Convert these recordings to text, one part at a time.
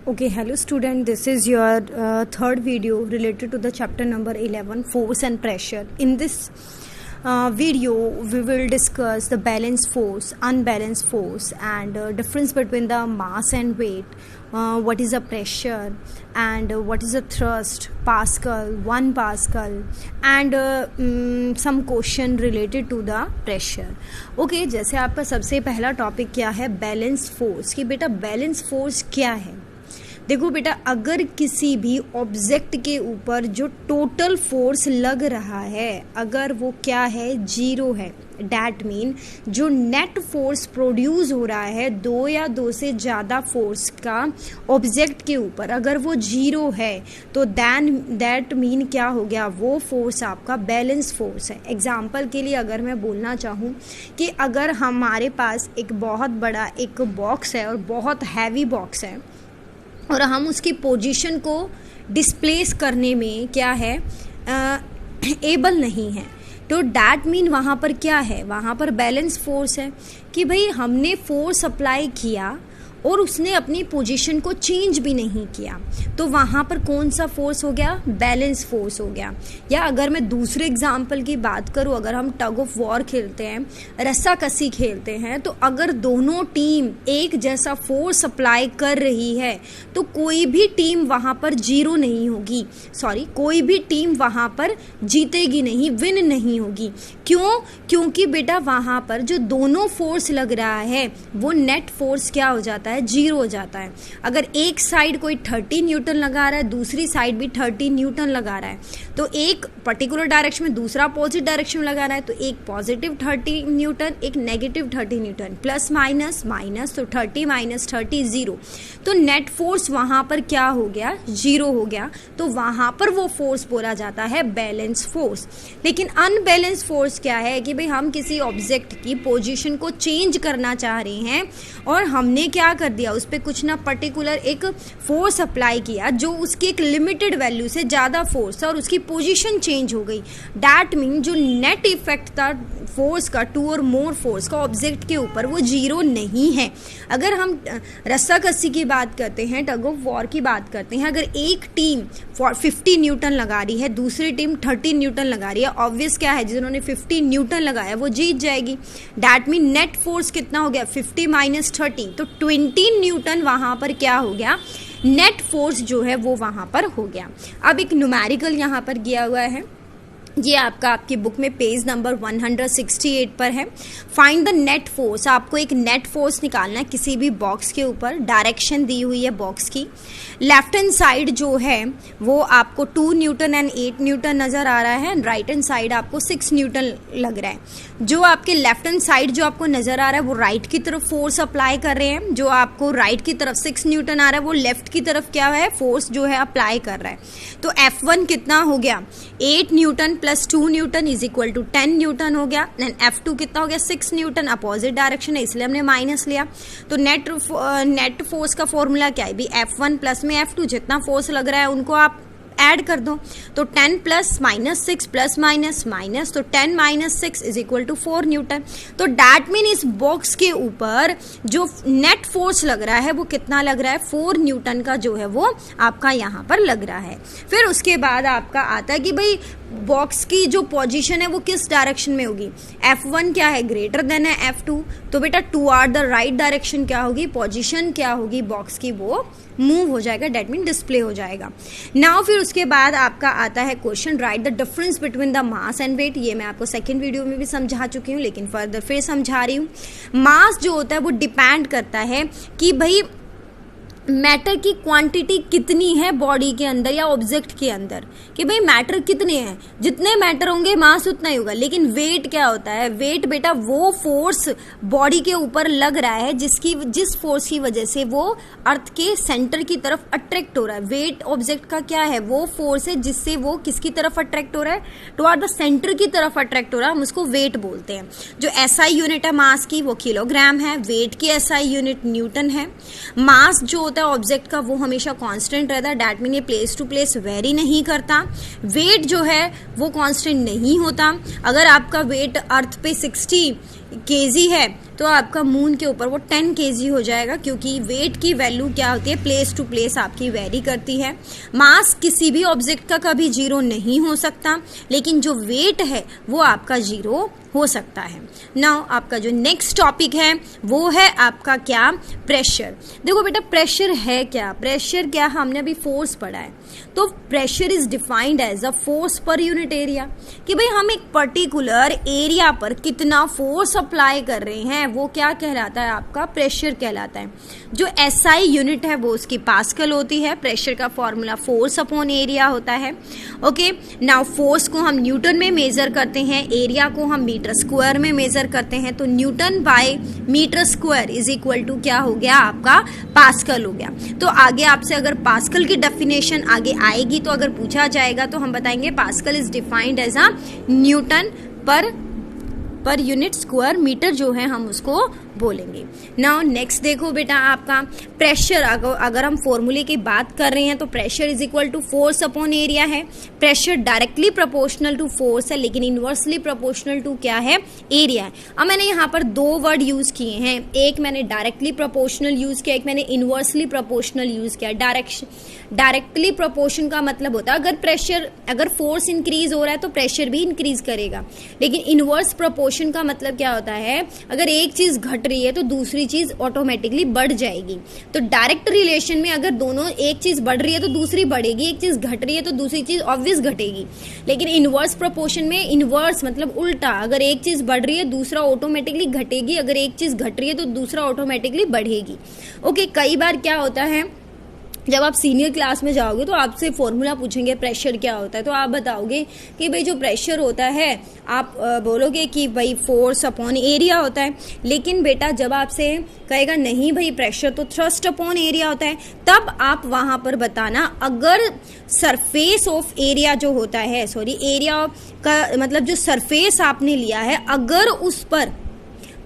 Okay, hello student, this is your third video related to the chapter number 11, force and pressure. In this video we will discuss the balanced force, unbalanced force, and difference between the mass and weight, what is the pressure and what is the thrust, Pascal, 1 Pascal, and some question related to the pressure. Okay, जैसे आपका सबसे पहला topic क्या है, balance force, कि बेटा balance force क्या है। देखो बेटा, अगर किसी भी ऑब्जेक्ट के ऊपर जो टोटल फोर्स लग रहा है अगर वो क्या है, जीरो है, डैट मीन जो नेट फोर्स प्रोड्यूस हो रहा है दो या दो से ज़्यादा फोर्स का ऑब्जेक्ट के ऊपर अगर वो जीरो है तो दैट मीन क्या हो गया, वो फोर्स आपका बैलेंस फोर्स है। एग्जाम्पल के लिए अगर मैं बोलना चाहूँ कि अगर हमारे पास एक बहुत बड़ा एक बॉक्स है और बहुत हैवी बॉक्स है और हम उसकी पोजीशन को डिस्प्लेस करने में क्या है, एबल नहीं है, तो डैट मीन वहाँ पर क्या है, वहाँ पर बैलेंस फोर्स है कि भाई हमने फोर्स अप्लाई किया और उसने अपनी पोजीशन को चेंज भी नहीं किया, तो वहाँ पर कौन सा फोर्स हो गया, बैलेंस फोर्स हो गया। या अगर मैं दूसरे एग्जाम्पल की बात करूँ, अगर हम टग ऑफ वॉर खेलते हैं, रस्साकसी खेलते हैं, तो अगर दोनों टीम एक जैसा फोर्स अप्लाई कर रही है तो कोई भी टीम वहाँ पर जीरो नहीं होगी, कोई भी टीम वहाँ पर जीतेगी नहीं, विन नहीं होगी। क्यों? क्योंकि बेटा वहाँ पर जो दोनों फोर्स लग रहा है वो नेट फोर्स क्या हो जाता है, जीरो हो जाता है। अगर एक साइड कोई 30 न्यूटन लगा रहा है, दूसरी साइड भी 30 न्यूटन लगा रहा है, तो एक पर्टिकुलर डायरेक्शन में, दूसरा अपोजिट डायरेक्शन में लगा रहा है, तो एक पॉजिटिव 30 न्यूटन, एक negative 30 Newton, plus minus minus, तो 30 माइनस 30 जीरो, तो नेट फोर्स वहां पर क्या हो गया, जीरो हो गया। तो वहां पर वो फोर्स बोला जाता है बैलेंस फोर्स। लेकिन अनबैलेंस फोर्स क्या है कि भाई हम किसी ऑब्जेक्ट की पोजीशन को चेंज करना चाह रहे हैं और हमने क्या कर दिया, उस पर कुछ ना पर्टिकुलर एक फोर्स अप्लाई किया जो उसकी एक लिमिटेड वैल्यू से ज़्यादा फोर्स था और उसकी पोजीशन चेंज हो गई। डैट मीन जो नेट इफेक्ट था फोर्स का, 2 और मोर फोर्स का ऑब्जेक्ट के ऊपर, वो जीरो नहीं है। अगर हम रस्साकसी की बात करते हैं, टग ऑफ वॉर की बात करते हैं, अगर एक टीम 50 न्यूटन लगा रही है, दूसरी टीम 30 न्यूटन लगा रही है, ऑब्वियस क्या है, जिन्होंने 50 न्यूटन लगाया वो जीत जाएगी। डैट मीन नेट फोर्स कितना हो गया, 50 माइनस 30, तो 20 न्यूटन वहां पर क्या हो गया, नेट फोर्स जो है वो वहां पर हो गया। अब एक न्यूमेरिकल यहाँ पर दिया हुआ है, ये आपकी बुक में पेज नंबर 168 पर है। फाइंड द नेट फोर्स, आपको एक नेट फोर्स निकालना है किसी भी बॉक्स के ऊपर, डायरेक्शन दी हुई है बॉक्स की। लेफ्ट हैंड साइड जो है वो आपको 2 न्यूटन एंड 8 न्यूटन नज़र आ रहा है, राइट हैंड साइड आपको 6 न्यूटन लग रहा है। जो आपके लेफ्ट हैंड साइड जो आपको नज़र आ रहा है वो राइट की तरफ फोर्स अप्लाई कर रहे हैं, जो आपको राइट की तरफ 6 न्यूटन आ रहा है वो लेफ्ट की तरफ क्या है, फोर्स जो है अप्लाई कर रहा है। तो F1 कितना हो गया, 8 newton plus 2 newton is equal to 10 newton हो गया। एंड F2 कितना हो गया, 6 न्यूटन, अपोजिट डायरेक्शन है इसलिए हमने माइनस लिया। तो नेट फोर्स का फॉर्मूला क्या है भी, F1 प्लस में F2, जितना फोर्स लग रहा है उनको आप ऐड कर दो, तो 10 plus minus 6 plus minus minus, तो 10 minus 6 is equal to 4 newton. तो डैट मीन इस बॉक्स के ऊपर जो नेट फोर्स लग रहा है वो कितना लग रहा है, 4 न्यूटन का जो है वो आपका यहाँ पर लग रहा है। फिर उसके बाद आपका आता है कि भाई बॉक्स की जो पोजीशन है वो किस डायरेक्शन में होगी, F1 क्या है, ग्रेटर देन है F2, तो बेटा टुवर्ड द राइट डायरेक्शन क्या होगी, पोजीशन क्या होगी बॉक्स की, वो मूव हो जाएगा, डेट मीन डिस्प्ले हो जाएगा। नाउ फिर उसके बाद आपका आता है question, right the difference between the mass and weight. ये मैं आपको सेकंड वीडियो में भी समझा चुकी हूँ, लेकिन फर्दर फिर समझा रही हूँ। मास जो होता है वो डिपेंड करता है कि भाई मैटर की क्वांटिटी कितनी है बॉडी के अंदर या ऑब्जेक्ट के अंदर, कि भाई मैटर कितने हैं, जितने मैटर होंगे मास उतना ही होगा। लेकिन वेट क्या होता है, वेट बेटा वो फोर्स बॉडी के ऊपर लग रहा है जिस फोर्स की वजह से वो अर्थ के सेंटर की तरफ अट्रैक्ट हो रहा है। वेट ऑब्जेक्ट का क्या है, वो फोर्स है जिससे वो किसकी तरफ अट्रैक्ट हो रहा है, टुवर्ड द सेंटर की तरफ अट्रैक्ट हो रहा है, हम उसको वेट बोलते हैं। जो SI यूनिट है मास की वो किलोग्राम है, वेट की SI यूनिट न्यूटन है। मास जो होता है ऑब्जेक्ट का वो हमेशा कांस्टेंट रहता है, डैट मीन ये प्लेस टू प्लेस वेरी नहीं करता। वेट जो है वो कांस्टेंट नहीं होता। अगर आपका वेट अर्थ पे 60 kg है तो आपका मून के ऊपर वो 10 kg हो जाएगा, क्योंकि वेट की वैल्यू क्या होती है, प्लेस टू प्लेस आपकी वेरी करती है। मास किसी भी ऑब्जेक्ट का कभी जीरो नहीं हो सकता, लेकिन जो वेट है वो आपका जीरो हो सकता है। नाउ आपका जो नेक्स्ट टॉपिक है वो है आपका क्या, प्रेशर। देखो बेटा प्रेशर है क्या, प्रेशर क्या, हमने अभी फोर्स पढ़ा है। तो pressure is defined as a force per unit area, कि भाई हम एक पर्टिकुलर एरिया पर कितना फोर्स अप्लाई कर रहे हैं वो क्या कहलाता है, आपका प्रेशर कहलाता है। जो एसआई यूनिट है वो उसकी पास्कल होती है। प्रेशर का फॉर्मूला फोर्स अपॉन एरिया होता है। ओके, नाउ फोर्स को हम न्यूटन में मेजर करते हैं, एरिया को हम मीटर स्क्वायर में मेजर करते हैं। तो newton by metre square is equal to क्या हो गया, आपका पास्कल हो गया। तो आगे आपसे अगर पास्कल की डेफिनेशन आगे आएगी तो अगर पूछा जाएगा तो हम बताएंगे pascal is defined as a newton per unit square metre, जो है हम उसको बोलेंगे। नाउ नेक्स्ट देखो बेटा आपका प्रेशर, अगर हम फॉर्मूले की बात कर रहे हैं तो pressure is equal to force upon area है। Pressure directly proportional to force है, लेकिन इनवर्सली प्रोपोर्शनल टू क्या है, एरिया है। अब मैंने यहाँ पर दो वर्ड यूज किए हैं, एक मैंने डायरेक्टली प्रोपोर्शनल यूज किया, एक मैंने इनवर्सली प्रोपोर्शनल यूज किया। डायरेक्टली प्रोपोर्शन का मतलब होता है अगर फोर्स इंक्रीज हो रहा है तो प्रेशर भी इंक्रीज करेगा, लेकिन इनवर्स प्रोपोर्शन का मतलब क्या होता है, अगर एक चीज घट रही है तो दूसरी चीज ऑटोमेटिकली बढ़ जाएगी। तो डायरेक्ट रिलेशन में अगर दोनों, एक चीज बढ़ रही है तो दूसरी बढ़ेगी, एक चीज घट रही है तो दूसरी चीज ऑब्वियस घटेगी। लेकिन इनवर्स प्रोपोर्शन में इनवर्स मतलब उल्टा, अगर एक चीज बढ़ रही है दूसरा ऑटोमेटिकली घटेगी, अगर एक चीज घट रही है तो दूसरा ऑटोमेटिकली बढ़ेगी। ओके, कई बार क्या होता है जब आप सीनियर क्लास में जाओगे तो आपसे फॉर्मूला पूछेंगे प्रेशर क्या होता है, तो आप बताओगे कि भाई जो प्रेशर होता है आप बोलोगे कि भाई फोर्स अपॉन एरिया होता है। लेकिन बेटा जब आपसे कहेगा नहीं भाई प्रेशर तो थ्रस्ट अपॉन एरिया होता है, तब आप वहां पर बताना अगर सरफेस ऑफ एरिया जो होता है, एरिया का मतलब जो सरफेस आपने लिया है, अगर उस पर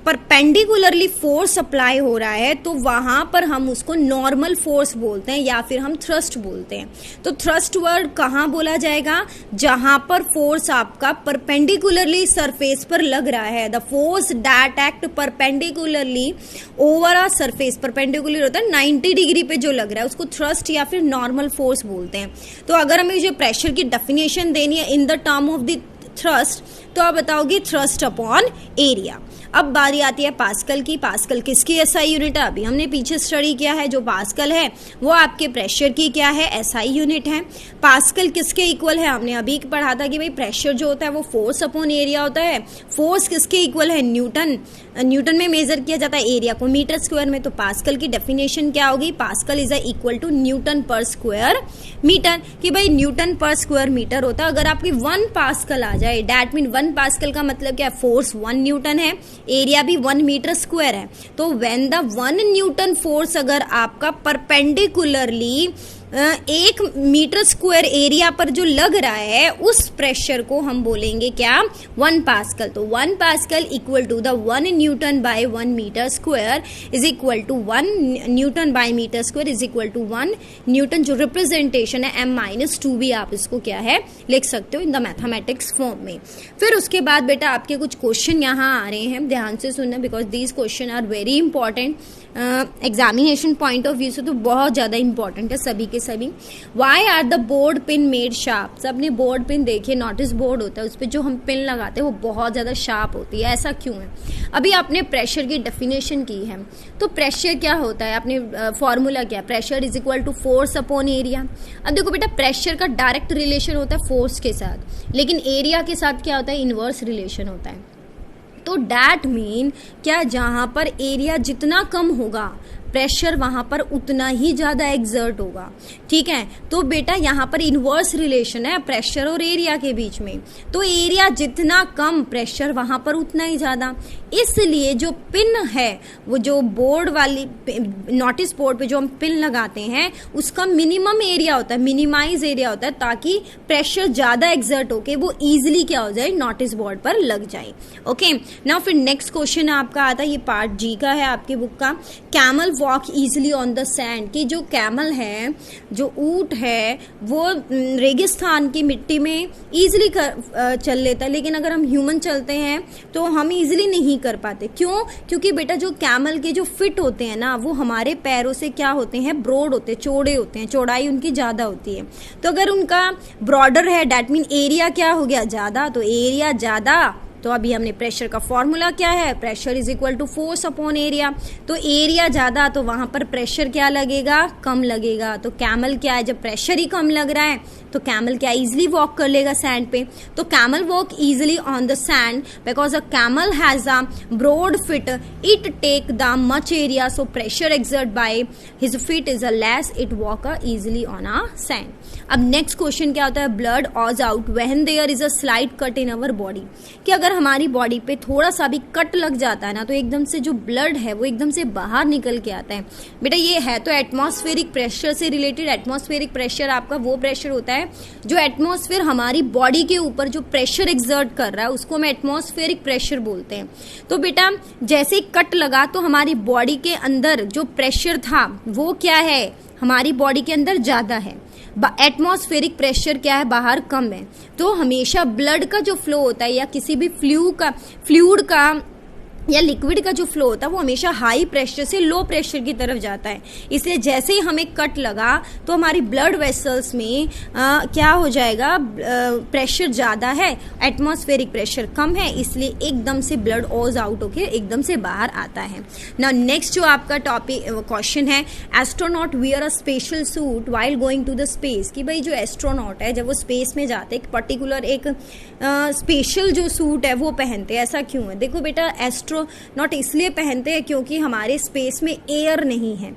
परपेंडिकुलरली फोर्स अप्लाई हो रहा है तो वहां पर हम उसको नॉर्मल फोर्स बोलते हैं या फिर हम थ्रस्ट बोलते हैं। तो थ्रस्ट वर्ड कहाँ बोला जाएगा, जहां पर फोर्स आपका परपेंडिकुलरली सरफेस पर लग रहा है। The force that act perpendicularly over a surface, perpendicular होता है 90 डिग्री पे जो लग रहा है उसको थ्रस्ट या फिर नॉर्मल फोर्स बोलते हैं। तो अगर हमें जो प्रेशर की डेफिनेशन देनी है in the term of the thrust, तो आप बताओगे थ्रस्ट अपॉन एरिया। अब बारी आती है पास्कल की। पास्कल किसकी एसआई यूनिट है, अभी हमने पीछे स्टडी किया है, जो पास्कल है वो आपके प्रेशर की क्या है, एसआई यूनिट है। पास्कल किसके इक्वल है, हमने अभी पढ़ा था कि भाई प्रेशर जो होता है वो फोर्स अपॉन एरिया होता है। फोर्स किसके इक्वल है, न्यूटन में मेजर किया जाता है, एरिया को मीटर स्क्वायर में। तो पास्कल की डेफिनेशन क्या होगी, pascal is equal to newton per square metre, कि भाई न्यूटन पर स्क्वायर मीटर होता है। अगर आपकी 1 पास्कल आ जाए, डैट मीन 1 पास्कल का मतलब क्या है, फोर्स 1 न्यूटन है, एरिया भी 1 मीटर स्क्वायर है। तो व्हेन द 1 न्यूटन फोर्स अगर आपका परपेंडिकुलरली 1 मीटर स्क्वायर एरिया पर जो लग रहा है, उस प्रेशर को हम बोलेंगे क्या, 1 पास्कल। तो 1 pascal equal to the 1 newton by 1 metre square is equal to 1 newton by metre square is equal to 1 newton, जो रिप्रेजेंटेशन है m-2 भी आप इसको क्या है लिख सकते हो इन द मैथमेटिक्स फॉर्म में। फिर उसके बाद बेटा आपके कुछ क्वेश्चन यहाँ आ रहे हैं, ध्यान से सुनना, because these question are very important examination point of view से, तो बहुत ज्यादा इंपॉर्टेंट है सभी के सभी। Why are the board pin made sharp, सबने बोर्ड पिन देखिए, नोटिस बोर्ड होता है, उस पर जो हम पिन लगाते हैं वो बहुत ज्यादा शार्प होती है, ऐसा क्यों है। अभी आपने प्रेशर की डेफिनेशन की है, तो प्रेशर क्या होता है, आपने फॉर्मूला क्या, pressure is equal to force upon area. अब देखो बेटा प्रेशर का डायरेक्ट रिलेशन होता है फोर्स के साथ, लेकिन एरिया के साथ क्या होता है, इनवर्स रिलेशन होता है। तो डैट मीन क्या, जहां पर एरिया जितना कम होगा प्रेशर वहां पर उतना ही ज्यादा एक्सर्ट होगा, ठीक है। तो बेटा यहाँ पर इनवर्स रिलेशन है प्रेशर और एरिया के बीच में, तो एरिया जितना कम प्रेशर वहां पर उतना ही ज्यादा। इसलिए जो पिन है, वो जो बोर्ड वाली नोटिस बोर्ड पे जो हम पिन लगाते हैं उसका मिनिमम एरिया होता है, मिनिमाइज एरिया होता है, ताकि प्रेशर ज्यादा एक्सर्ट होके वो इजिली क्या हो जाए, नोटिस बोर्ड पर लग जाए। ओके, नाउ फिर नेक्स्ट क्वेश्चन आपका आता है, ये पार्ट जी का है आपके बुक का, camel walk easily on the sand, कि जो कैमल है, जो ऊंट है, वो रेगिस्तान की मिट्टी में इजिली चल लेता है, लेकिन अगर हम ह्यूमन चलते हैं तो हम इजिली नहीं नहीं कर पाते। क्यों? क्योंकि बेटा जो कैमल के जो फिट होते हैं ना, वो हमारे पैरों से क्या होते हैं, ब्रॉड होते हैं, चौड़े होते हैं, चौड़ाई उनकी ज़्यादा होती है। तो अगर उनका ब्रॉडर है, डैट मीन एरिया क्या हो गया, ज़्यादा। तो एरिया ज़्यादा, तो अभी हमने प्रेशर का फॉर्मूला क्या है, pressure is equal to force upon area. तो एरिया ज़्यादा, तो वहाँ पर प्रेशर क्या लगेगा, कम लगेगा। तो कैमल क्या है, जब प्रेशर ही कम लग रहा है तो कैमल क्या इजीली वॉक कर लेगा सैंड पे। तो camel walk easily on the sand because a camel has a broad feet, it take the much area, so pressure exert by his feet is a less, it walk easily on a sand. अब next question क्या होता है, blood ooze out when there is a slight cut in our body. कि अगर हमारी body पे थोड़ा सा भी कट लग जाता है ना, तो एकदम से जो ब्लड है वो एकदम से बाहर निकल के आता है। बेटा ये है तो एटमॉस्फेरिक प्रेशर से रिलेटेड। एटमॉस्फेरिक प्रेशर आपका वो प्रेशर होता है जो एटमॉस्फेयर हमारी बॉडी के ऊपर जो प्रेशर एक्सर्ट कर रहा है, उसको हम एटमॉस्फेरिक प्रेशर बोलते हैं। तो बेटा जैसे ही कट लगा तो हमारी बॉडी के अंदर जो प्रेशर था वो क्या है, हमारी बॉडी के अंदर ज्यादा है। एटमॉस्फेरिक प्रेशर क्या है, बाहर कम है। तो हमेशा ब्लड का जो फ्लो होता है या किसी भी फ्लूइड का या लिक्विड का जो फ्लो होता है वो हमेशा हाई प्रेशर से लो प्रेशर की तरफ जाता है। इसलिए जैसे ही हमें कट लगा तो हमारी ब्लड वेसल्स में क्या हो जाएगा, प्रेशर ज़्यादा है, एटमॉस्फेरिक प्रेशर कम है, इसलिए एकदम से ब्लड ओज आउट होके एकदम से बाहर आता है। नाउ नेक्स्ट जो आपका टॉपिक क्वेश्चन है, astronaut wear a special suit while going to the space. कि भाई जो एस्ट्रोनॉट है जब वो स्पेस में जाते हैं, एक पर्टिकुलर एक स्पेशल जो सूट है वो पहनते हैं। ऐसा क्यों है? देखो बेटा एस्ट्रोनॉट इसलिए पहनते हैं क्योंकि हमारे स्पेस में एयर नहीं है,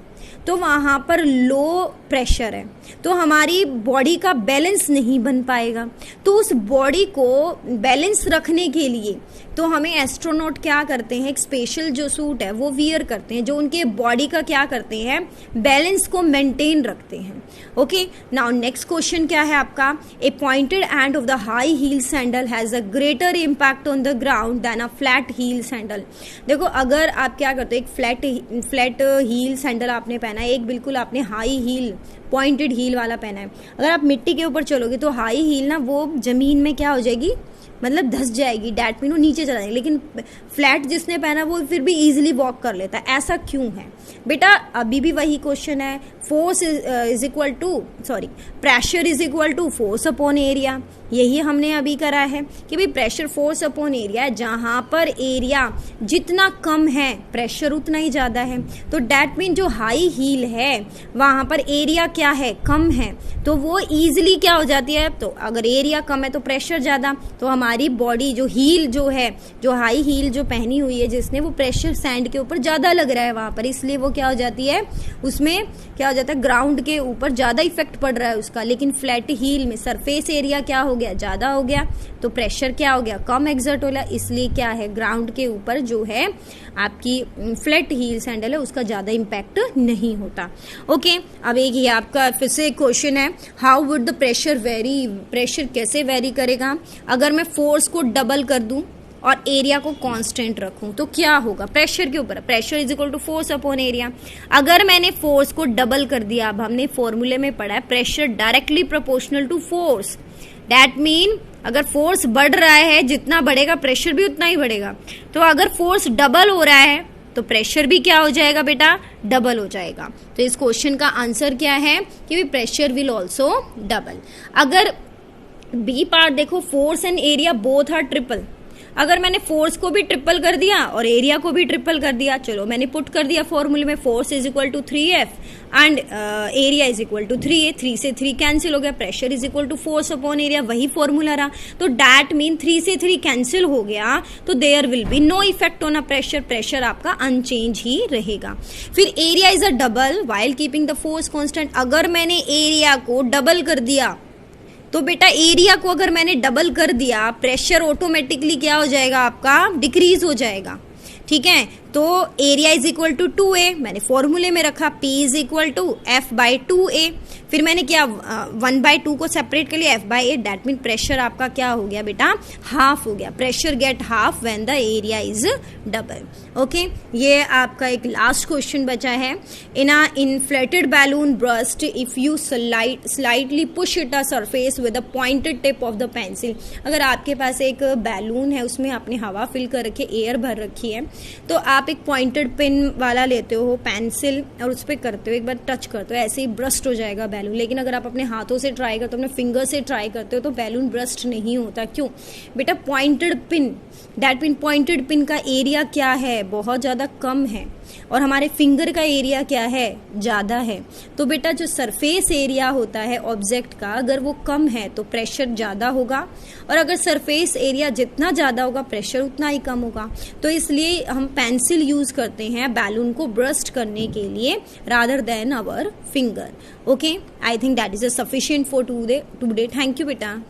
तो वहाँ पर लो प्रेशर है, तो हमारी बॉडी का बैलेंस नहीं बन पाएगा। तो उस बॉडी को बैलेंस रखने के लिए तो हमें एस्ट्रोनॉट क्या करते हैं, एक स्पेशल जो सूट है वो वियर करते हैं, जो उनके बॉडी का क्या करते हैं, बैलेंस को मेंटेन रखते हैं। ओके, नाउ नेक्स्ट क्वेश्चन क्या है आपका, a pointed end of the high heel sandal has a greater impact on the ground than a flat heel sandal. देखो अगर आप क्या करते हो, एक फ्लैट हील सैंडल आपने पहना है, एक बिल्कुल आपने हाई हील पॉइंटेड हील वाला पहना है। अगर आप मिट्टी के ऊपर चलोगे तो हाई हील ना वो जमीन में क्या हो जाएगी, मतलब धस जाएगी, डैट मीन वो नीचे चला जाएगी। लेकिन फ्लैट जिसने पहना वो फिर भी इजीली वॉक कर लेता है। ऐसा क्यों है बेटा? अभी भी वही क्वेश्चन है, force is equal to pressure is equal to force upon area. यही हमने अभी करा है कि भाई प्रेशर फोर्स अपॉन एरिया है, जहां पर एरिया जितना कम है प्रेशर उतना ही ज्यादा है। तो डैट मीन जो हाई हील है वहां पर एरिया क्या है, कम है, तो वो इजीली क्या हो जाती है। तो अगर एरिया कम है तो प्रेशर ज्यादा, तो हमारी बॉडी जो हील जो है, जो हाई हील जो पहनी हुई है जिसने, वो प्रेशर सैंड के ऊपर ज्यादा लग रहा है वहां पर, इसलिए वो क्या हो जाती है, उसमें क्या हो जाता है, ग्राउंड के ऊपर ज्यादा इफेक्ट पड़ रहा है उसका। लेकिन फ्लैट हील में सरफेस एरिया क्या हो गया, ज्यादा हो गया, तो प्रेशर क्या हो गया, कम एक्सर्ट हो गया, इसलिए क्या है, ग्राउंड के ऊपर जो है आपकी फ्लैट हील सैंडल है उसका ज्यादा इम्पैक्ट नहीं होता। ओके, अब एक ये आपका फिर से क्वेश्चन है, how would the pressure very. Pressure कैसे वेरी करेगा? अगर मैं फोर्स को डबल कर दूं और एरिया को कांस्टेंट रखूं तो क्या होगा, प्रेशर के ऊपर, pressure is equal to force upon area. अगर मैंने फोर्स को डबल कर दिया, अब हमने फॉर्मूले में पढ़ा है pressure directly proportional to force, that mean अगर फोर्स बढ़ रहा है, जितना बढ़ेगा प्रेशर भी उतना ही बढ़ेगा। तो अगर फोर्स डबल हो रहा है तो प्रेशर भी क्या हो जाएगा बेटा, डबल हो जाएगा। तो इस क्वेश्चन का आंसर क्या है कि प्रेशर विल ऑल्सो डबल। अगर बी पार्ट देखो, force and area both R triple. अगर मैंने फोर्स को भी ट्रिपल कर दिया और एरिया को भी ट्रिपल कर दिया, चलो मैंने पुट कर दिया फॉर्मूले में, force is equal to 3F and area is equal to 3A, 3 से 3 कैंसिल हो गया, pressure is equal to force upon area, वही फॉर्मूला रहा। तो डैट मीन 3 से 3 कैंसिल हो गया, तो there will be no effect on a pressure, pressure आपका अनचेंज ही रहेगा। फिर area is a double while keeping the force constant. अगर मैंने एरिया को डबल कर दिया तो बेटा एरिया को अगर मैंने डबल कर दिया, प्रेशर ऑटोमेटिकली क्या हो जाएगा आपका, डिक्रीज हो जाएगा। ठीक है। तो area is equal to 2a, मैंने फॉर्मूले में रखा P is equal to F/2a, फिर मैंने क्या 1/2 को सेपरेट कर लिया F/8, दैट मीन प्रेशर आपका क्या हो गया बेटा, हाफ हो गया। Pressure get half when the area is double. Okay, ये आपका एक लास्ट क्वेश्चन बचा है। In a inflated balloon burst if you slightly push it a surface with a pointed tip of the pencil. अगर आपके पास एक बैलून है, उसमें आपने हवा फिल कर रखी है, एयर भर रखी है, तो आप एक पॉइंटेड पिन वाला लेते हो पेंसिल और उस पर करते हो, एक बार टच करते हो, ऐसे ही ब्रस्ट हो जाएगा बैलून। लेकिन अगर आप अपने हाथों से ट्राई करते हो, अपने फिंगर से ट्राई करते हो, तो बैलून ब्रस्ट नहीं होता। क्यों बेटा? Pointed pin, that mean pointed pin का एरिया क्या है, बहुत ज़्यादा कम है, और हमारे फिंगर का एरिया क्या है, ज़्यादा है। तो बेटा जो सरफेस एरिया होता है ऑब्जेक्ट का, अगर वो कम है तो प्रेशर ज़्यादा होगा, और अगर सरफेस एरिया जितना ज़्यादा होगा प्रेशर उतना ही कम होगा। तो इसलिए हम पेंसिल यूज़ करते हैं बैलून को ब्रस्ट करने के लिए rather than our finger. Okay, I think that is sufficient for today. Thank you बेटा।